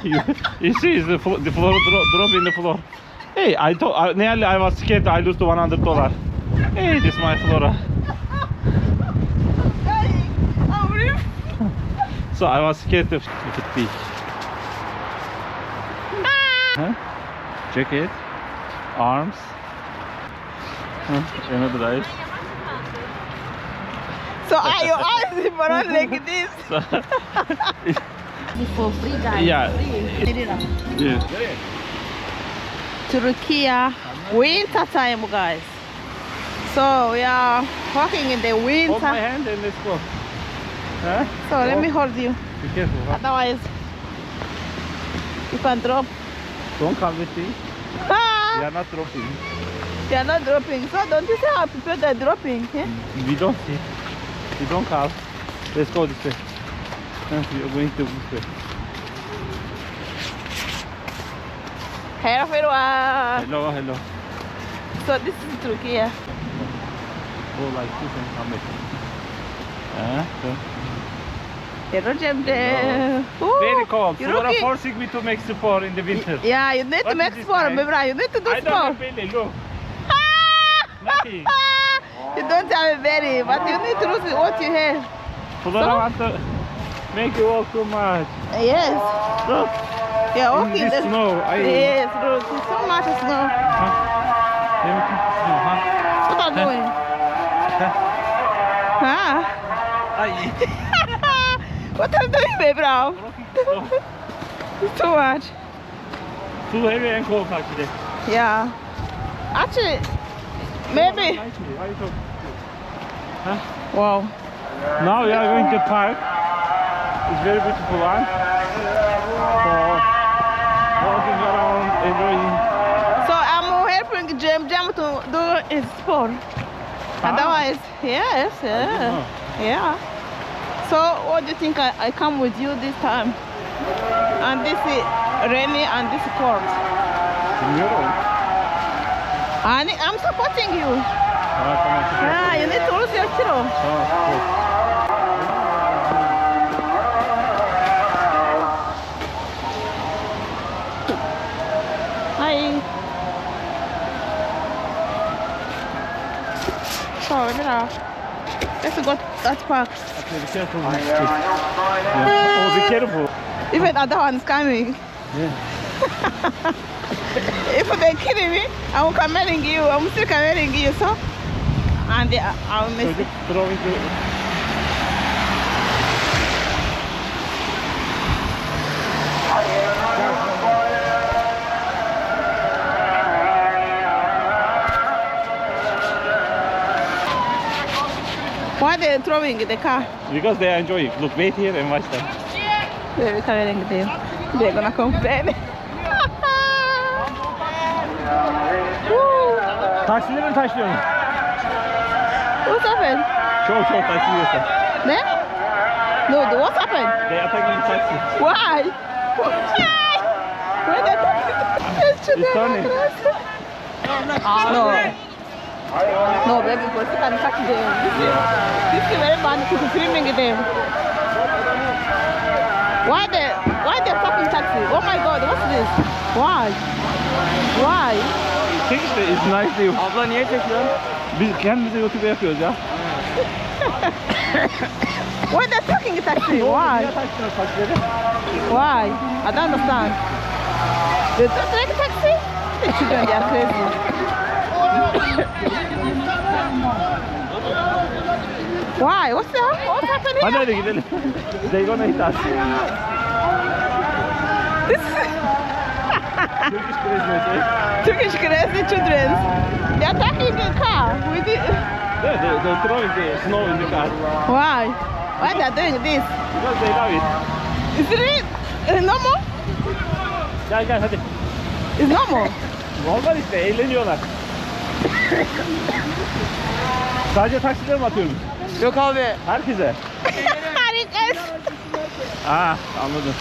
You see, the floor drop in the floor. Hey, nearly I was scared I lose the $100. Hey, this is my Flora. So I was scared of it big. Huh? Jacket, arms. Huh? Another eyes. So are your eyes for us like this? For free, guys. Yeah. Yeah. Turkey, winter time, guys. So we are walking in the winter. Hold my hand and let's go. Huh? So let me hold you. Be careful. Huh? Otherwise, you can drop. Don't come with me. Ah! We are not dropping. They are not dropping. So don't you see how people are dropping? Yeah? We don't see. We don't come. Let's go this way. Huh? We are going to this way. Hello, everyone. Hello, hello. So this is Turkey. Go like this and come back. So. Hello, Jemde. Very cold. You're Flora looking- forcing me to make sport in the winter. Yeah, you need to What make is this sport, time? Bebra. You need to do I don't sport. have belly, look. Nothing. You don't have a belly, but you need to lose what you have. Flora want to make you walk too much. Yes. Look. Yeah, In walking. this snow. Yes, look. There's so much snow. Huh? Let me take the snow, huh? What are you doing? Huh? What are you doing, Bebra? It's too much. Too heavy and cold actually. Yeah. Actually, maybe. Why you talking? Huh? Wow. Now we are going to park. It's very beautiful one. So walking around, enjoying. So I'm helping Jem to do his sport. Otherwise, yes, yeah. Yeah. So what do you think I come with you this time? And this is rainy and this is cold. And I'm supporting you. Yeah, you need to lose your kilo. Hi. So, let's go to that park. Okay, be careful. Oh, be careful. Even other one's coming. Yeah. If they're kidding me, I'm commenting you. I'm still commenting you, so. And I'll miss So it. just throw into. Why are they throwing the car? Because they are enjoying. Look, wait here and watch them. They're commenting them. They're gonna complain. Taksilerin taşlıyor. What's happened? Çok taşlıyorsa. Ne? No, what's happened? They attacking taxi. Why? Why they It's turning. No. No, baby, but you can catch them. This is very bad to filming them. Why they fucking taxi? Oh my god, what's this? Why? Why? Çek işte, it's nice diyor. Abla niye çekiyorsun? Biz kendimize YouTube yapıyoruz ya. Why they taking taxi? Why? Niye taşlıyor taksileri? Why? I don't understand. They don't take taxi? The children, they are crazy. Why? What's happening? Hadi hadi gidelim. They gonna hit us. Turkish Christmas, eh? Turkish crazy children. They are attacking the car with it. Yeah, they're throwing the snow in the car. Why? Why they are doing this? Because they love it. Is it normal? Gel gel hadi. It's normal. Normal işte, eğleniyorlar. Sadece taksiler mi atıyoruz? Yok abi. Herkese. Harika. Anladım.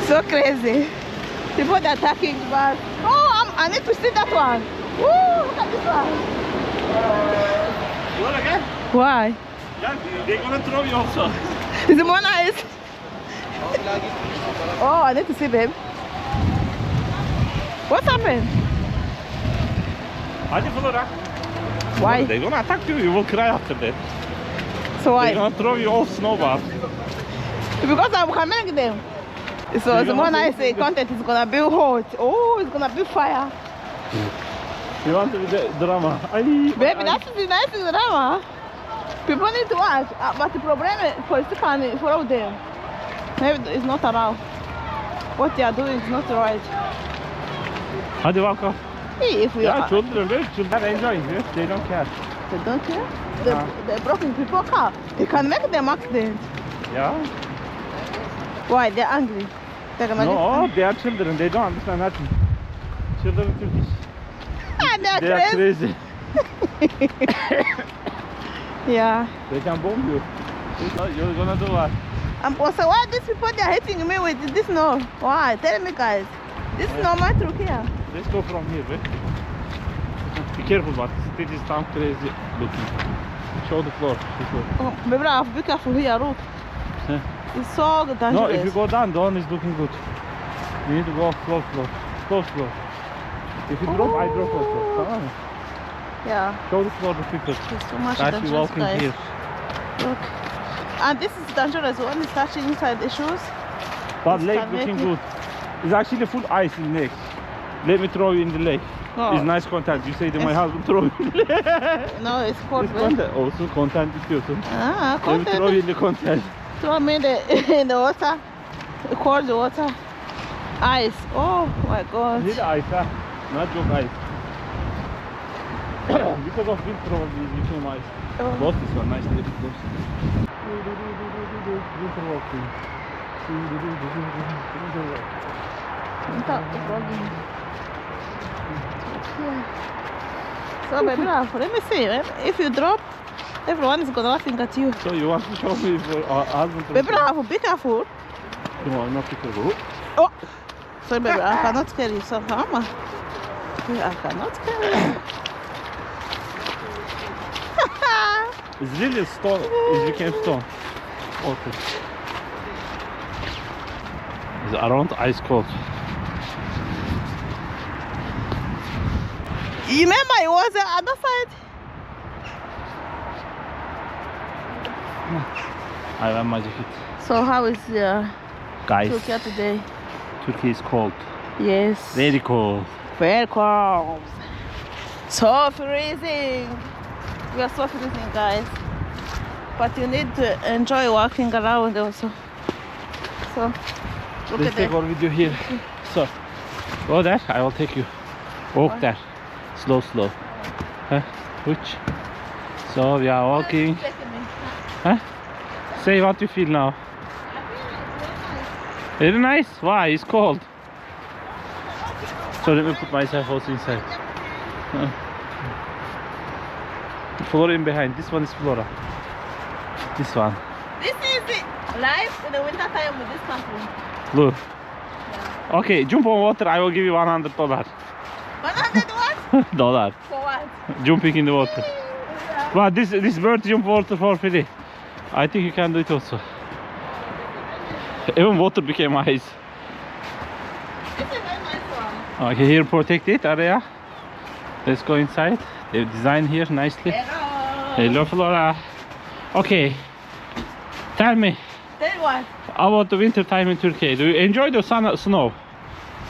So crazy. People that are attacking but oh, I need to see that one. Woo, look at this one. You wanna get? Why? Yeah, they're gonna throw you also. It's more nice. Oh, I need to see, babe. What happened? Hadi Flora. Why? They're gonna attack you. You will cry after that. So why? They're gonna throw you off snowball. Because I'm coming them. So it's more nice content is gonna be hot. Oh, it's gonna be fire. You want to be the drama? Baby, that's the nice drama. People need to watch, but the problem is for you can follow them. Maybe it's not allowed. What they are doing is not right. Hadi walk off. If we Yeah, are, children are enjoying it. They don't care. they don't care. The broken people car. They can make them accident. Yeah. Why? They're angry. They're gonna No, they are children. They don't understand nothing. Children Turkish. They are crazy. Yeah. They can bomb you. You're gonna do what? So why these people they are hitting me with this snow? Why? Tell me, guys. This is not my truck here. Let's go from here, right? Be careful, but this is some crazy looking. Show the floor. Oh, baby, be careful here, look. Huh? It's so dangerous. No, if you go down is looking good. You need to go slow. If you drop, I drop also. Come on. Yeah. Show the floor to people. There's so much Guys, dangerous, we walking guys. here. Look. And this is dangerous when it's touching inside the shoes. But This lake can looking make good. It's actually full ice in the lake. Let me throw you in the lake. Oh. It's nice content. You say that my husband throw you in the lake. No, it's cold. It's content. Also content istiyorsun. Ah, Let me throw content. you in the content. Throw me in the water. Cold water. Ice. Oh my God. Need ice, huh? Not just ice. Because of wind probably it became ice. Oh. Close this one, nice little close. Winter walking. So baby, let me see. If you drop, everyone is gonna laughing at you. So you want to show me for our husband? Baby, be careful. No, not be careful. Oh, sorry, baby, I cannot carry you. So, mama, I cannot carry you. It's really stone. It became stone. Okay. It's around ice cold. You remember it was the other side? I have my jacket. So how is Guys, Turkey today? Turkey is cold. Yes. Very cold. Very cold. So freezing. We are so freezing, guys. But you need to enjoy walking around also. So look Let's at take that. our video here. So, go there. I will take you. Walk there. Slow. Huh? Which? So we are walking. Huh? Say what you feel now. Very nice. Why? It's cold. So let me put myself also inside. Flora in behind. This one is Flora. This one. This is it. Life in the winter time with this country. Look. Okay, jump on water. I will give you $100. 100 what? Dollar. For what? Jumping in the water. But this bird jump water for free. I think you can do it also. Even water became ice. It's a very nice one. Okay, here protected area. Let's go inside. They design here nicely. Hello. Hello, Flora. Okay. Tell me Tell you what. about the winter time in Turkey. Do you enjoy the snow?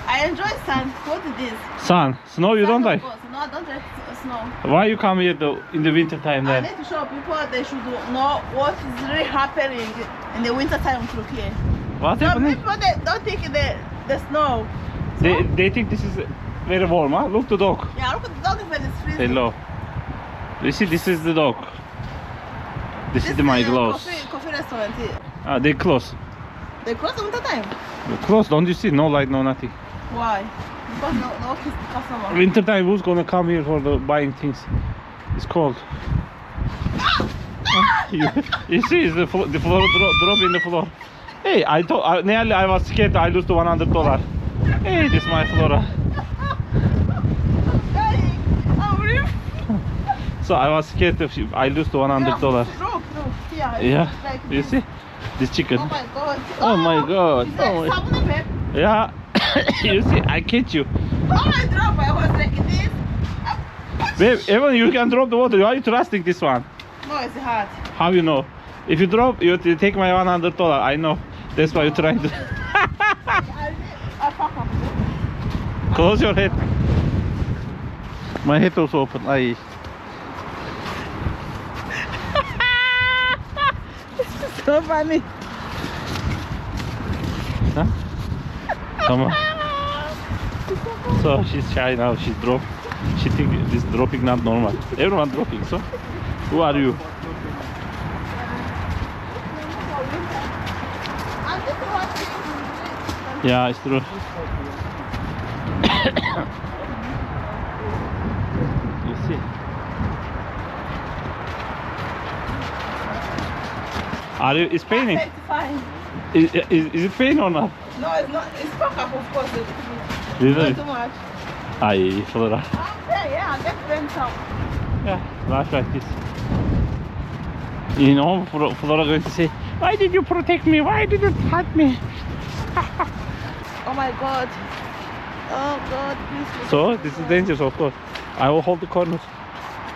I enjoy sun. What is this? Sun. Snow you don't like? No, I don't like snow. Why you come here in the winter time I then? need to show people they should know what is really happening in the winter time in Turkey. What Some happening? people they don't think the snow. They think this is very warm, huh? Look the dog. Yeah, look at the dog when it's freezing. Hello. You see, this is the dog. This is my gloves. Coffee restaurant here. Ah, they close. They close the winter time. They close, don't you see? No light, no nothing. Why? Because no customer. Winter time, who's gonna come here for the buying things? It's cold. You see, it's the floor drop in the floor. Hey, nearly I was scared I lose the $100. Hey, this is my Flora. So I was scared if I lose the $100. Look, yeah. Yeah, Like you this. see? This chicken. Oh my god. Oh my god. Is that Oh my- something, babe? Yeah. You see, I catch you. Oh, I dropped. I was like this. Babe, even you can drop the water. Why are you trusting this one? No, it's hard. How you know? If you drop, you take my $100. I know. That's why you're trying to. I fuck up. Close your head. My head also open. Aye. So funny. Huh? Come on. So she's shy now. She's drop. She think this dropping not normal. Everyone dropping. So who are you? I'm just watching. Yeah, it's true. You see. Are you? It's paining. It's fine. Is it pain or not? No, it's not. It's fuck up, of course. It's Really? not too much. Aye, Flora. Yeah, let's bend some. Yeah, life like this. You know, Flora going to say, why did you protect me? Why did you hurt me? Oh my god. Oh god, please. So, this is dangerous, of course. I will hold the corners.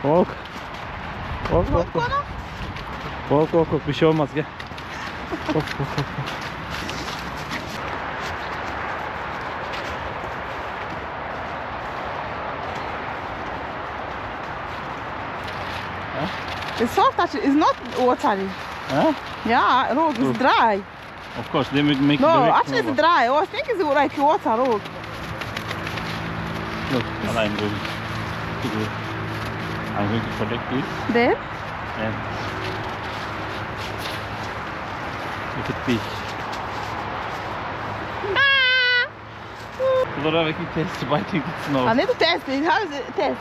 Walk. Walk, What walk, walk. corner? Walk, walk, walk. Bir şey olmaz, gel. Walk, walk, walk, walk. It's soft actually. It's not watery. Huh? Yeah, road is dry. Of course, they make No, direct actually it's over. dry. I think it's like water road. Look, and I'm going to do. I'm going to collect this Then? and look at this. Flora making test biting its I nose. need to test it. How is it test?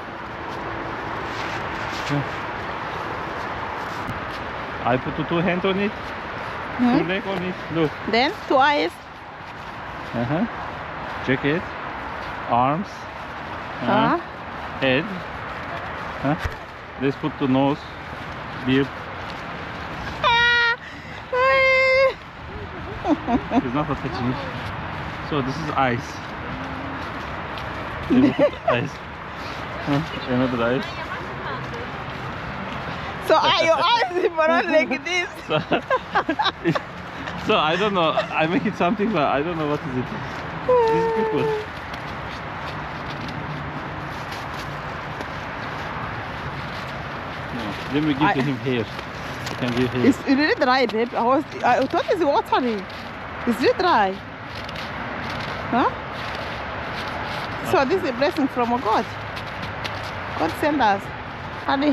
I put two hands on it, Hmm? two legs on it. Look. Then two eyes. Jacket, arms, head. Let's put the nose, beard. It's not attaching it. So this is eyes. Then we put eyes. Another eyes. So your eyes is not like this. So I don't know. I make it something, but I don't know what is it. These people. No, let me give to him hair. I can give hair. It's really dry, babe. I thought it's watery. It's really dry. Huh? So this is a blessing from God. God send us. Honey.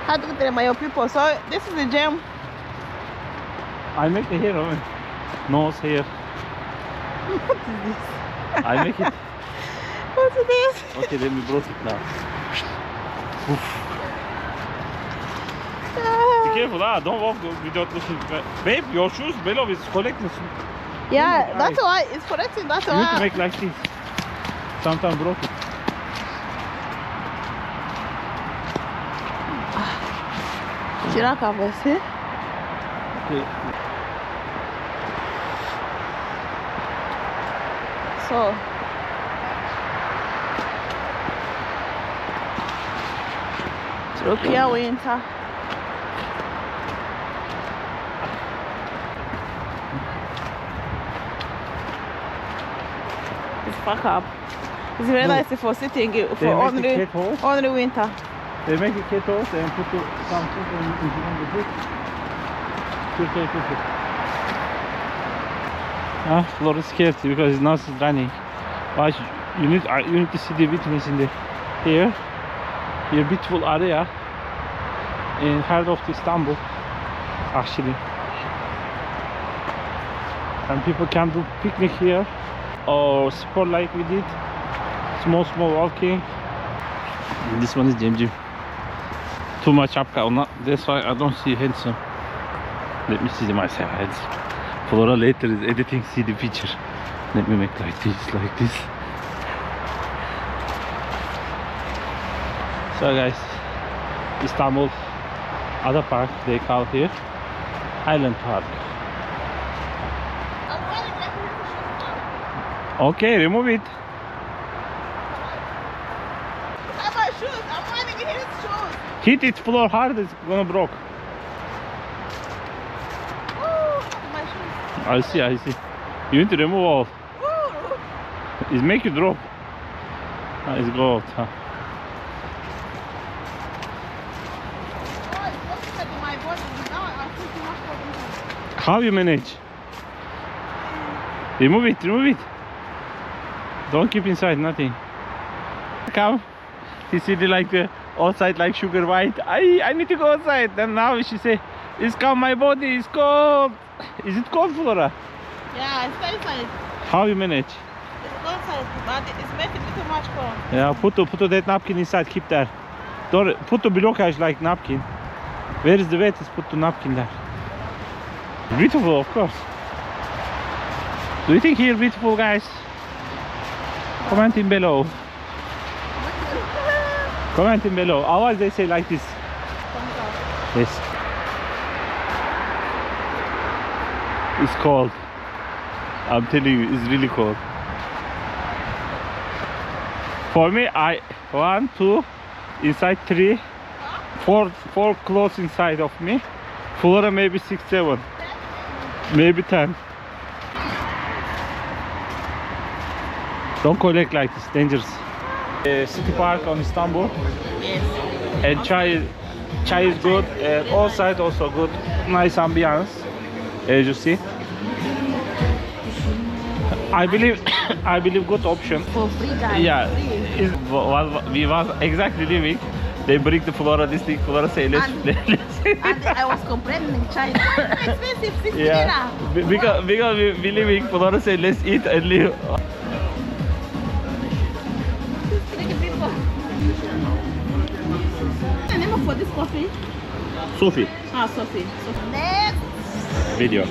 How do you tell my people? So this is the gem. I make the hair on it. Nose hair. What is this? I make it. What is this? Okay, let me broke it now. Oof. Be careful, don't walk without looking. Babe, your shoes below is collecting. Yeah, that's why it's correcting. That's You need to why. make like this. Sometimes broke it. Tirar a você. Okay. So. Tropical winter. It's fuck up. It's very No. nice for sitting They for make only the cat hole. only winter. They make a cat hole and put something in the book. Floor is scared because now it's running. But you need to see the witness in the here. A beautiful area in heart of Istanbul, actually. And people can do picnic here or sport like we did. Small walking. And this one is Jim. Too much up, that's why I don't see handsome. Let me see myself handsome. Flora later is editing, see the picture. Let me make like this. So guys, Istanbul, other park they call here. Highland Park. I'm wearing like shoes. Okay, remove it. How about shoes? I'm wearing his shoes. Hit its floor hard, it's gonna break. Ooh, my shoes. I see, I see. You need to remove all. Ooh. It make you drop. It's gold. Huh? Oh, it's looking at my body. Now I feel too much for me. How you manage? Remove it, remove it. Don't keep inside, nothing. Come. He said like outside like sugar white. I need to go outside. Then now she say, it's come my body, it's cold. Is it cold, Flora? Yeah, it's inside. How you manage? It's outside, but it's making me too much cold. Yeah, put that napkin inside, keep there. Don't put the blockage like napkin. Where is the wet? Is put the napkin there. Beautiful, of course. Do you think here beautiful, guys? Comment in below. Comment in below. Always they say like this. Yes. It's cold. I'm telling you, it's really cold. For me, 1, 2, inside 3, 4 clothes inside of me. Flora maybe 6, 7, maybe 10. Don't collect like this, dangerous. City Park on Istanbul. Yes. And chai is good. And all side also good. Nice ambiance, as you see. I believe good option. For free, guys. Yeah, we was exactly leaving. They bring the Flora this thing. Flora say let's. And I was complaining, China. Expensive, 60 Yeah, lira. because we leaving. Flora say let's eat and leave. What's the name for this coffee? Sophie. Ah, Sophie. Next video.